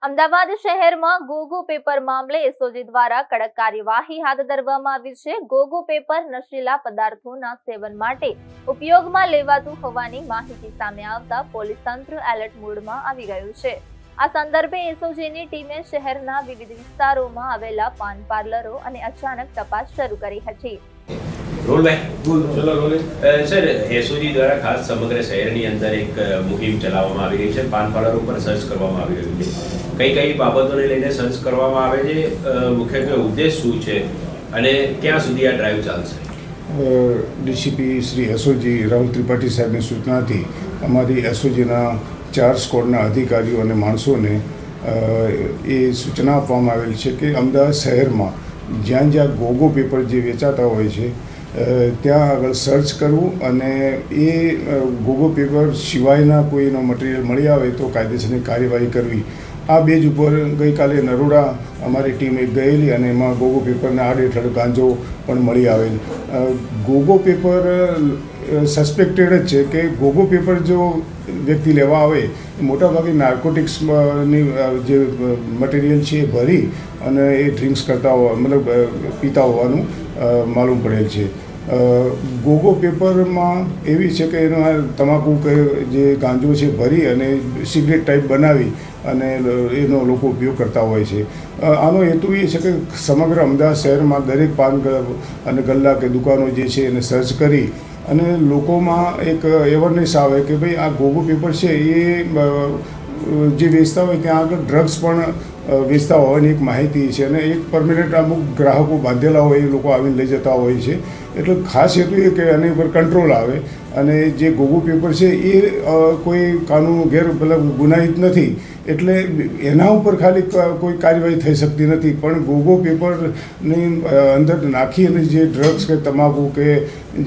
અમદાવાદ શહેરમાં ગોગો પેપર મામલે એસઓજી દ્વારા કડક કાર્યવાહી હાથ ધરવામાં આવી છે। ગોગો પેપર નશીલા પદાર્થોના સેવન માટે ઉપયોગમાં લેવાતું હોવાની માહિતી સામે આવતા પોલીસ તંત્ર એલર્ટ મોડમાં આવી ગયું છે। આ સંદર્ભે એસઓજીની ટીમે શહેરના વિવિધ વિસ્તારોમાં આવેલા પાન પાર્લરો અને અચાનક તપાસ શરૂ કરી હતી। સર, એસઓજી દ્વારા ખાસ સમગ્ર શહેરની અંદર એક મુહિમ ચલાવવામાં આવી રહી છે। પાન પાર્લર ઉપર સર્ચ કરવામાં આવી રહ્યું છે। કઈ બાબતોને લઈને સર્ચ કરવામાં આવે છે, મુખ્યત્વે ઉદ્દેશ શું છે અને ક્યાં સુધી આ ડ્રાઈવ ચાલશે? ડીસીપી શ્રી એસઓજી રાહુલ ત્રિપાઠી સાહેબની સૂચનાથી અમારી એસઓજીના 4 સ્કોડના અધિકારીઓ અને માણસોને એ સૂચના આપવામાં આવેલ છે કે અમદાવાદ શહેરમાં જ્યાં ગોગો પેપર જે વેચાતા હોય છે ત્યાં આગળ સર્ચ કરવું અને એ ગોગો પેપર સિવાયના કોઈનો મટીરિયલ મળી આવે તો કાયદેસરની કાર્યવાહી કરવી। આ બેઝ ઉપર ગઈકાલે નરોડા અમારી ટીમ એક ગયેલી અને એમાં ગોગો પેપરના આડેઠળ ગાંજો પણ મળી આવેલ। ગોગો પેપર સસ્પેક્ટેડ જ છે કે ગોગો પેપર જો વ્યક્તિ લેવા આવે મોટાભાગે નાર્કોટિક્સની જે મટીરિયલ છે એ ભરી અને એ ડ્રિંક્સ કરતા મતલબ પીતા હોવાનું માલુમ પડેલ છે। ગોગો પેપરમાં એવી છે કે એનો તમાકુ કે જે ગાંજો છે ભરી અને સિગરેટ ટાઈપ બનાવી અને એનો લોકો ઉપયોગ કરતા હોય છે। આનો હેતુ એ છે કે સમગ્ર અમદાવાદ શહેરમાં દરેક પાન અને ગલ્લા કે દુકાનો જે છે એને સર્ચ કરી અને લોકોમાં એક અવેરનેસ આવે કે ભાઈ આ ગોગો પેપર છે એ જે વેચતા હોય ત્યાં આગળ ડ્રગ્સ પણ વેચતા હોવાની એક માહિતી છે અને એક પરમિનન્ટ અમુક ગ્રાહકો બાંધેલા હોય એ લોકો આવીને લઈ જતા હોય છે। એટલે ખાસ હેતુ એ કે આની ઉપર કંટ્રોલ આવે અને જે ગોગો પેપર છે એ કોઈ કાનૂન મતલબ ગુનાહિત નથી એટલે એના ઉપર ખાલી કોઈ કાર્યવાહી થઈ શકતી નથી, પણ ગોગો પેપરની અંદર નાખી અને જે ડ્રગ્સ કે તમાકુ કે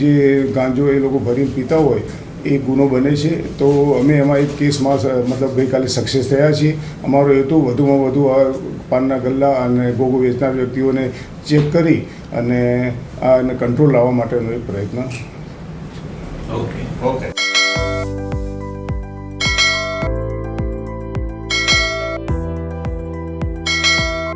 જે ગાંજો એ લોકો ભરીને પીતા હોય એ ગુનો બને છે। તો અમે એમાં એક કેસમાં મતલબ ગઈકાલે સક્સેસ થયા છીએ। અમારો હેતુ વધુમાં વધુ આ પાનના ગલ્લા અને ગોગો વેચનાર વ્યક્તિઓને ચેક કરી અને આને કંટ્રોલ લાવવા માટેનો એક પ્રયત્ન। ઓકે।